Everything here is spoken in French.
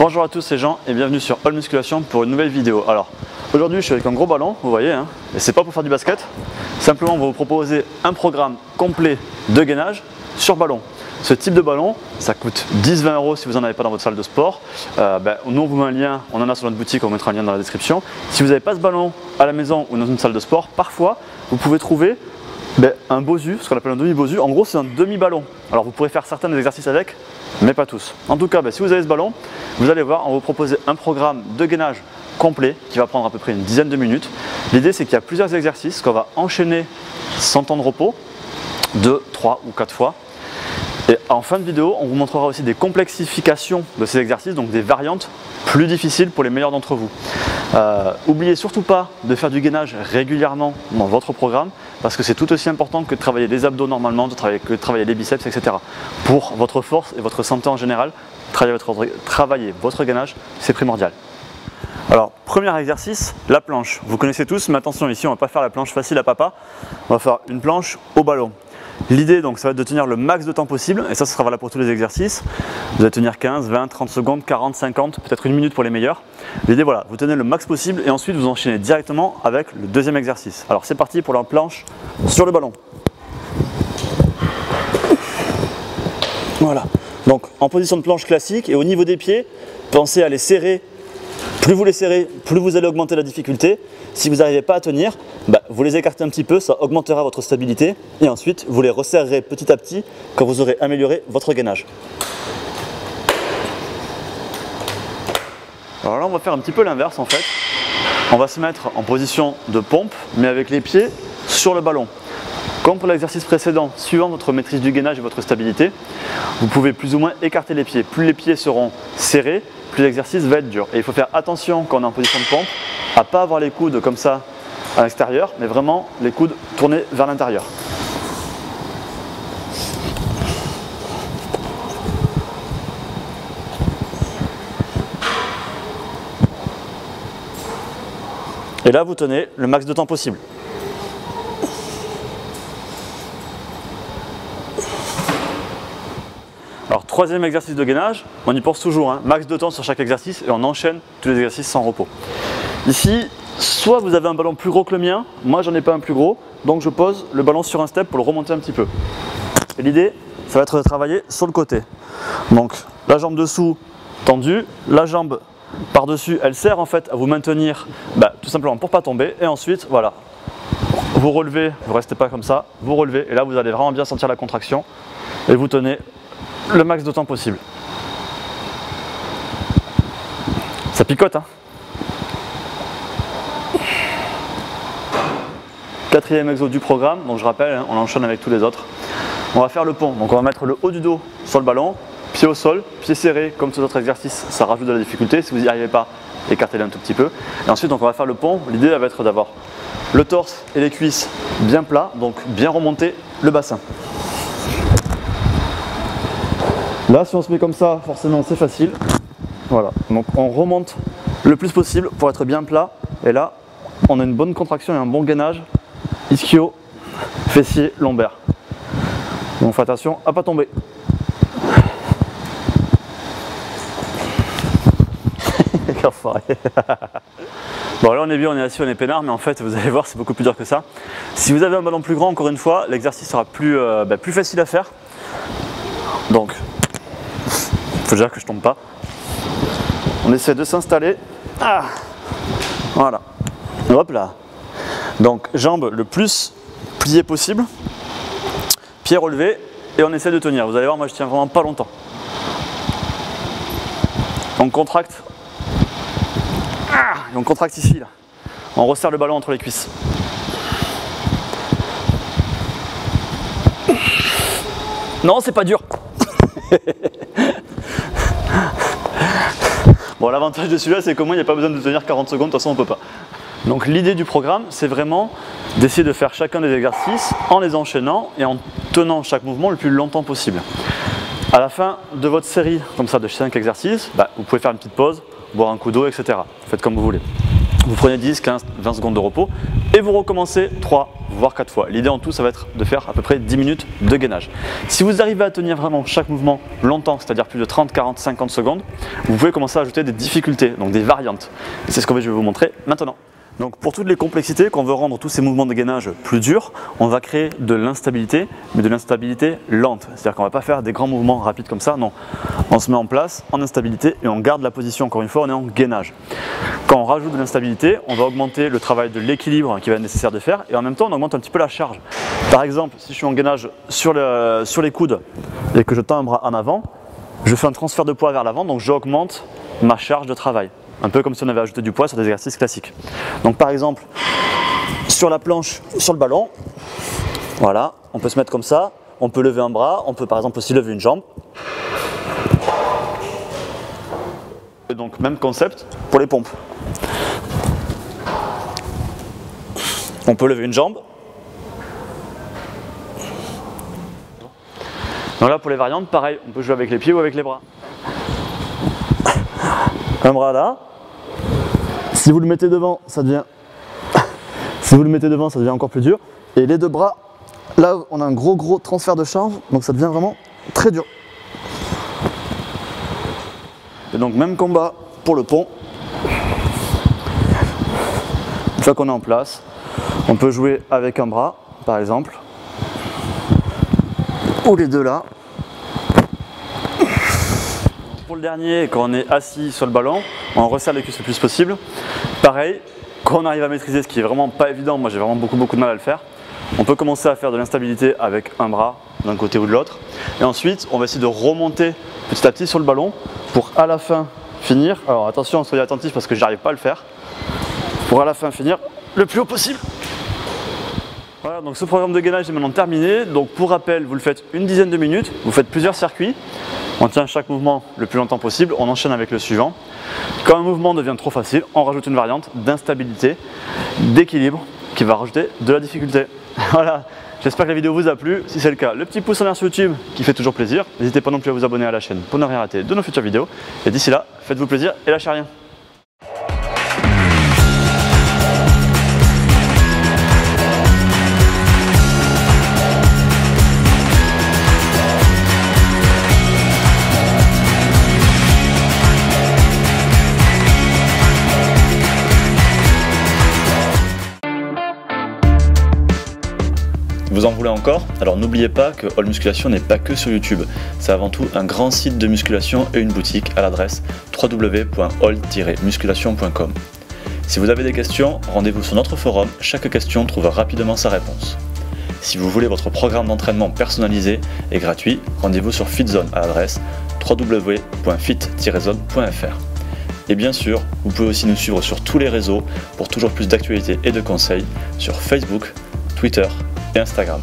Bonjour à tous, c'est Jean et bienvenue sur All Musculation pour une nouvelle vidéo. Alors aujourd'hui je suis avec un gros ballon, vous voyez, hein, et c'est pas pour faire du basket. Simplement on va vous proposer un programme complet de gainage sur ballon. Ce type de ballon, ça coûte 10-20 € si vous n'en avez pas dans votre salle de sport. Nous on vous met un lien, on en a sur notre boutique, on mettra un lien dans la description. Si vous n'avez pas ce ballon à la maison ou dans une salle de sport, parfois vous pouvez trouver un bosu, ce qu'on appelle un demi-bosu. En gros c'est un demi-ballon. Alors vous pourrez faire certains des exercices avec, mais pas tous. En tout cas, si vous avez ce ballon, vous allez voir, on va vous proposer un programme de gainage complet qui va prendre à peu près une dizaine de minutes. L'idée c'est qu'il y a plusieurs exercices qu'on va enchaîner sans temps de repos, 2, 3 ou 4 fois. Et en fin de vidéo, on vous montrera aussi des complexifications de ces exercices, donc des variantes plus difficiles pour les meilleurs d'entre vous. N'oubliez surtout pas de faire du gainage régulièrement dans votre programme, parce que c'est tout aussi important que de travailler les abdos normalement, que de travailler les biceps, etc. Pour votre force et votre santé en général, travailler votre gainage, c'est primordial. Alors, premier exercice, la planche. Vous connaissez tous, mais attention ici, on ne va pas faire la planche facile à papa, on va faire une planche au ballon. L'idée donc ça va être de tenir le max de temps possible, et ça sera valable pour tous les exercices. Vous allez tenir 15, 20, 30 secondes, 40, 50, peut-être une minute pour les meilleurs. L'idée voilà, vous tenez le max possible et ensuite vous enchaînez directement avec le deuxième exercice. Alors c'est parti pour la planche sur le ballon. Voilà, donc en position de planche classique et au niveau des pieds, pensez à les serrer. Plus vous les serrez, plus vous allez augmenter la difficulté. Si vous n'arrivez pas à tenir, vous les écartez un petit peu, ça augmentera votre stabilité et ensuite vous les resserrerez petit à petit quand vous aurez amélioré votre gainage. Alors là on va faire un petit peu l'inverse en fait. On va se mettre en position de pompe mais avec les pieds sur le ballon. Comme pour l'exercice précédent, suivant votre maîtrise du gainage et votre stabilité, vous pouvez plus ou moins écarter les pieds. Plus les pieds seront serrés, plus l'exercice va être dur. Et il faut faire attention quand on est en position de pompe à ne pas avoir les coudes comme ça à l'extérieur, mais vraiment les coudes tournés vers l'intérieur. Et là, vous tenez le max de temps possible. Alors, troisième exercice de gainage, on y pense toujours, hein, max de temps sur chaque exercice et on enchaîne tous les exercices sans repos. Ici, soit vous avez un ballon plus gros que le mien, moi j'en ai pas un plus gros, donc je pose le ballon sur un step pour le remonter un petit peu. Et l'idée, ça va être de travailler sur le côté. Donc la jambe dessous tendue, la jambe par-dessus, elle sert en fait à vous maintenir tout simplement pour pas tomber. Et ensuite, voilà, vous relevez, vous restez pas comme ça, vous relevez et là vous allez vraiment bien sentir la contraction et vous tenez le max de temps possible. Ça picote, hein. Quatrième exo du programme, donc je rappelle, hein, on enchaîne avec tous les autres. On va faire le pont, donc on va mettre le haut du dos sur le ballon, pied au sol, pied serré, comme tous les autres exercices, ça rajoute de la difficulté. Si vous n'y arrivez pas, écartez-le un tout petit peu. Et ensuite, donc, on va faire le pont. L'idée va être d'avoir le torse et les cuisses bien plats, donc bien remonter le bassin. Là, si on se met comme ça, forcément, c'est facile. Voilà, donc on remonte le plus possible pour être bien plat. Et là, on a une bonne contraction et un bon gainage ischio, fessier, lombaire. Donc, faites attention à ne pas tomber. Bon, là on est bien, on est assis, on est peinard, mais en fait, vous allez voir, c'est beaucoup plus dur que ça. Si vous avez un ballon plus grand, encore une fois, l'exercice sera plus facile à faire. Donc, il faut déjà que je tombe pas. On essaie de s'installer. Ah, voilà. Hop là. Donc, jambes le plus pliées possible. Pieds relevés. Et on essaie de tenir. Vous allez voir, moi je tiens vraiment pas longtemps. On contracte. Ah, et on contracte ici. Là. On resserre le ballon entre les cuisses. Non, c'est pas dur. Bon, l'avantage de celui-là, c'est qu'au moins il n'y a pas besoin de tenir 40 secondes, de toute façon on peut pas. Donc l'idée du programme, c'est vraiment d'essayer de faire chacun des exercices en les enchaînant et en tenant chaque mouvement le plus longtemps possible. À la fin de votre série, comme ça, de 5 exercices, vous pouvez faire une petite pause, boire un coup d'eau, etc. Faites comme vous voulez. Vous prenez 10, 15, 20 secondes de repos et vous recommencez 3 voire 4 fois. L'idée en tout, ça va être de faire à peu près 10 minutes de gainage. Si vous arrivez à tenir vraiment chaque mouvement longtemps, c'est-à-dire plus de 30, 40, 50 secondes, vous pouvez commencer à ajouter des difficultés, donc des variantes. C'est ce que je vais vous montrer maintenant. Donc pour toutes les complexités, quand on veut rendre tous ces mouvements de gainage plus durs, on va créer de l'instabilité, mais de l'instabilité lente. C'est-à-dire qu'on ne va pas faire des grands mouvements rapides comme ça, non. On se met en place en instabilité et on garde la position, encore une fois, on est en gainage. Quand on rajoute de l'instabilité, on va augmenter le travail de l'équilibre qui va être nécessaire de faire et en même temps on augmente un petit peu la charge. Par exemple, si je suis en gainage sur les coudes et que je tends un bras en avant, je fais un transfert de poids vers l'avant, donc j'augmente ma charge de travail. Un peu comme si on avait ajouté du poids sur des exercices classiques. Donc par exemple, sur la planche, sur le ballon, voilà, on peut se mettre comme ça, on peut lever un bras, on peut par exemple aussi lever une jambe. Et donc même concept pour les pompes. On peut lever une jambe. Donc là pour les variantes, pareil, on peut jouer avec les pieds ou avec les bras. Un bras là. Si vous le mettez devant, ça devient encore plus dur. Et les deux bras, là on a un gros transfert de charge, donc ça devient vraiment très dur. Et donc même combat pour le pont. Une fois qu'on est en place, on peut jouer avec un bras, par exemple, ou les deux là. Pour le dernier, quand on est assis sur le ballon, on resserre les cuisses le plus possible. Pareil, quand on arrive à maîtriser, ce qui est vraiment pas évident, moi j'ai vraiment beaucoup de mal à le faire, on peut commencer à faire de l'instabilité avec un bras d'un côté ou de l'autre. Et ensuite, on va essayer de remonter petit à petit sur le ballon pour à la fin finir. Alors attention, soyez attentifs parce que j'arrive pas à le faire. Pour à la fin finir le plus haut possible. Voilà, donc ce programme de gainage est maintenant terminé. Donc pour rappel, vous le faites une dizaine de minutes, vous faites plusieurs circuits. On tient chaque mouvement le plus longtemps possible, on enchaîne avec le suivant. Quand un mouvement devient trop facile, on rajoute une variante d'instabilité, d'équilibre qui va rajouter de la difficulté. Voilà, j'espère que la vidéo vous a plu. Si c'est le cas, le petit pouce en l'air sur YouTube qui fait toujours plaisir. N'hésitez pas non plus à vous abonner à la chaîne pour ne rien rater de nos futures vidéos. Et d'ici là, faites-vous plaisir et lâchez rien. Vous en voulez encore? Alors n'oubliez pas que All Musculation n'est pas que sur YouTube, c'est avant tout un grand site de musculation et une boutique à l'adresse www.all-musculation.com. Si vous avez des questions, rendez-vous sur notre forum, chaque question trouve rapidement sa réponse. Si vous voulez votre programme d'entraînement personnalisé et gratuit, rendez-vous sur FitZone à l'adresse www.fit-zone.fr. Et bien sûr, vous pouvez aussi nous suivre sur tous les réseaux pour toujours plus d'actualités et de conseils sur Facebook, Twitter et Instagram.